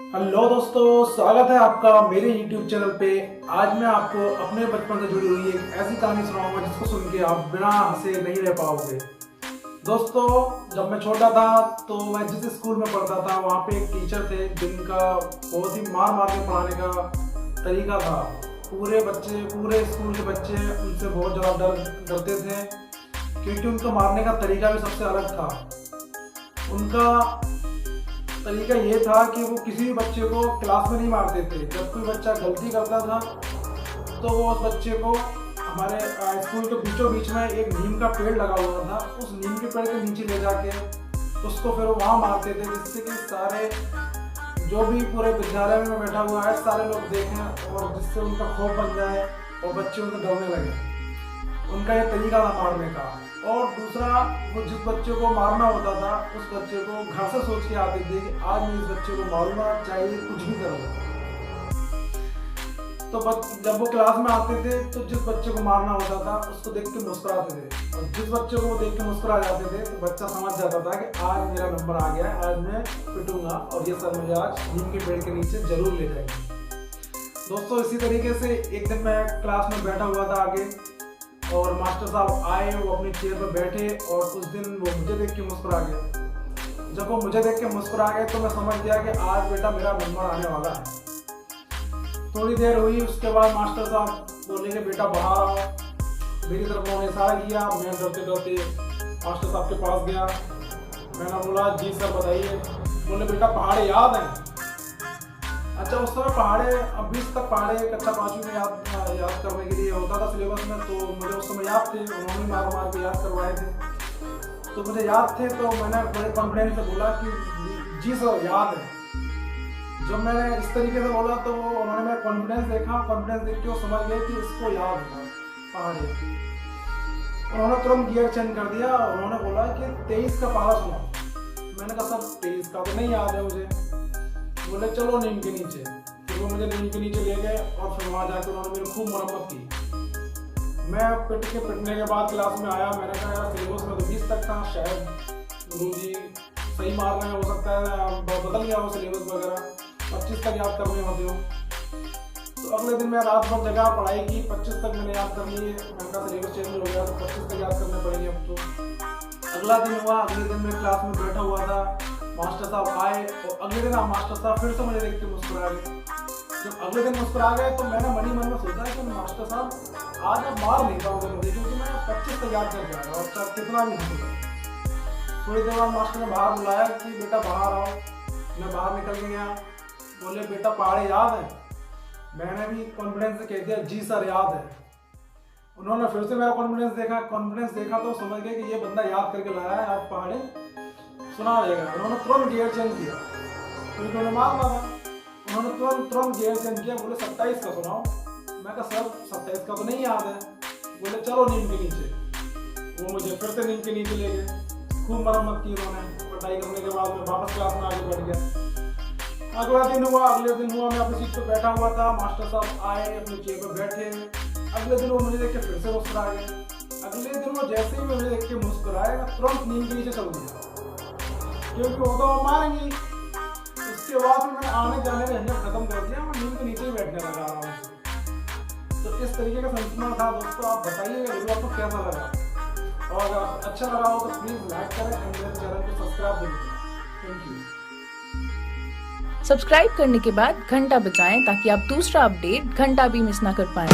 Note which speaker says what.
Speaker 1: Hello दोस्तों, स्वागत है आपका मेरे YouTube चैनल पे। आज मैं आपको अपने बचपन से जुड़ी हुई एक ऐसी कहानी सुनाऊंगा जिसको सुन के आप बिना हंसे नहीं रह पाओगे। दोस्तों, जब मैं छोटा था तो मैं जिस स्कूल में पढ़ता था वहाँ पे एक टीचर थे जिनका बहुत ही मार मार के पढ़ाने का तरीका था। पूरे स्कूल के बच्चे उनसे बहुत ज़्यादा डरते थे क्योंकि उनका मारने का तरीका भी सबसे अलग था। उनका तरीका ये था कि वो किसी भी बच्चे को क्लास में नहीं मारते थे। जब कोई बच्चा गलती करता था तो वो उस बच्चे को हमारे स्कूल के बीचों बीच में एक नीम का पेड़ लगा हुआ था, उस नीम के पेड़ के नीचे ले जाके उसको फिर वहाँ मारते थे, जिससे कि सारे जो भी पूरे विद्यालय में बैठा हुआ है सारे लोग देखें और जिससे उनका खौफ बन जाए और बच्चे उनसे डरने लगे। उनका ये तरीका था मारने का। और दूसरा, वो जिस बच्चे को मारना होता था उस बच्चे को घर से सोच के आते थे कि आज मैं इस बच्चे को मारूंगा, चाहे कुछ भी करूंगा। तो जब वो क्लास में आते थे तो जिस बच्चे को मारना होता था उसको देख के मुस्कुराते थे, और जिस बच्चे को वो देख के मुस्कुरा जाते थे तो बच्चा समझ जाता था कि आज मेरा नंबर आ गया है, आज मैं पिटूंगा और ये सर मुझे आज नीम के पेड़ के नीचे जरूर ले जाएंगे। दोस्तों, इसी तरीके से एक दिन मैं क्लास में बैठा हुआ था आगे, और मास्टर साहब आए, वो अपनी चेयर पर बैठे और उस दिन वो मुझे देख के मुस्कुरा गए। जब वो मुझे देख के मुस्कुरा गए तो मैं समझ गया कि आज बेटा मेरा नंबर आने वाला है। थोड़ी देर हुई, उसके बाद मास्टर साहब बोले कि बेटा बाहर आओ। मेरी तरफ उन्होंने इशारा किया। मैं डरते डरते मास्टर साहब के पास गया। मैंने बोला, जी सर बताइए। बोले, बेटा पहाड़े याद हैं? अच्छा, उस समय पहाड़े 20 तक पहाड़े कक्षा 5वीं में याद करने के लिए होता था सिलेबस में, तो मुझे उस समय याद थे। उन्होंने मार मार के याद करवाए थे तो मुझे याद थे। तो मैंने बड़े कॉन्फिडेंस से बोला कि जी सर याद है। जब मैंने इस तरीके से बोला तो उन्होंने मेरा कॉन्फिडेंस देखा। कॉन्फिडेंस देख के वो समझ गए कि इसको याद है पहाड़े। उन्होंने तुरंत गियर चेंज कर दिया। उन्होंने बोला कि 23 का पारा सुनाओ। मैंने कहा सर 23 का तो नहीं याद है मुझे। बोले चलो नीम के नीचे। फिर वो मुझे नीम के नीचे ले गए और फिर वहाँ जाकर उन्होंने मेरी खूब मरम्मत की। मैं पिटने के बाद क्लास में आया। मैंने कहा यार सिलेबस में तो 20 तक था, शायद गुरुजी सही मार रहे हैं, हो सकता है बदल गया हो सिलेबस वगैरह, 25 तक याद करने होते हो। तो अगले दिन मैं रात भर जगह पढ़ाई की, 25 तक मैंने याद कर लिए। मैंने कहा सिलेबस चेंज हो गया तो 25 तक याद करने पड़ेंगे अब तो। अगला दिन हुआ। अगले दिन मैं क्लास में बैठा हुआ था, मास्टर साहब आए और अगले दिन मास्टर साहब फिर से मुझे देख के मुस्कुरा गए। जब अगले दिन मुस्कुरा गए तो मैंने मन ही मन में सोचा कि मास्टर साहब आज अब मार नहीं पाऊंगे मुझे, क्योंकि मैं 25 तक याद कर गया और चाहे कितना भी नहीं। थोड़ी देर बाद मास्टर ने बाहर बुलाया कि बेटा बाहर आओ। मैं बाहर निकल गया। बोले बेटा पहाड़े याद है? मैंने भी कॉन्फिडेंस से कह दिया जी सर याद है। उन्होंने फिर से मेरा कॉन्फिडेंस देखा तो समझ गए कि ये बंदा याद करके लाया है, आज पहाड़े सुना देगा। उन्होंने तुरंत गियर चेंज किया क्योंकि उन्होंने मारना था। उन्होंने तुरंत गियर चेंज किया। बोले 27 का सुनाओ। मैं कहा सर 27 का तो नहीं याद है। बोले चलो नीम के नीचे। वो मुझे फिर से नीम के नीचे ले गए। खूब मरम्मत की उन्होंने। पढ़ाई करने के बाद मैं वापस क्लास में आगे बढ़ गया। अगले दिन हुआ मैं अपनी सीट पर बैठा हुआ था। मास्टर साहब आए, अपनी चेयर पर बैठे। अगले दिन वो मुझे देख के फिर से मुस्कुरा गए। अगले दिन वो जैसे ही मुझे देख के मुस्कुराए, मैं तुरंत नीम के नीचे चल गया क्योंकि वो तो मारेंगी। उसके बाद मैंने आने जाने में झंझट खत्म कर दिया। मैं नीम के नीचे ही बैठने लगा आराम से। तो इस तरीके का संस्मरण था दोस्तों। आप बताइएगा वीडियो आपको कैसा लगा, और अगर अच्छा लगा हो तो प्लीज लाइक करें और मेरे चैनल को सब्सक्राइब जरूर करें। Thank you.
Speaker 2: सब्सक्राइब करने के बाद घंटा बजाएं ताकि आप दूसरा अपडेट घंटा भी मिस ना कर पाएं।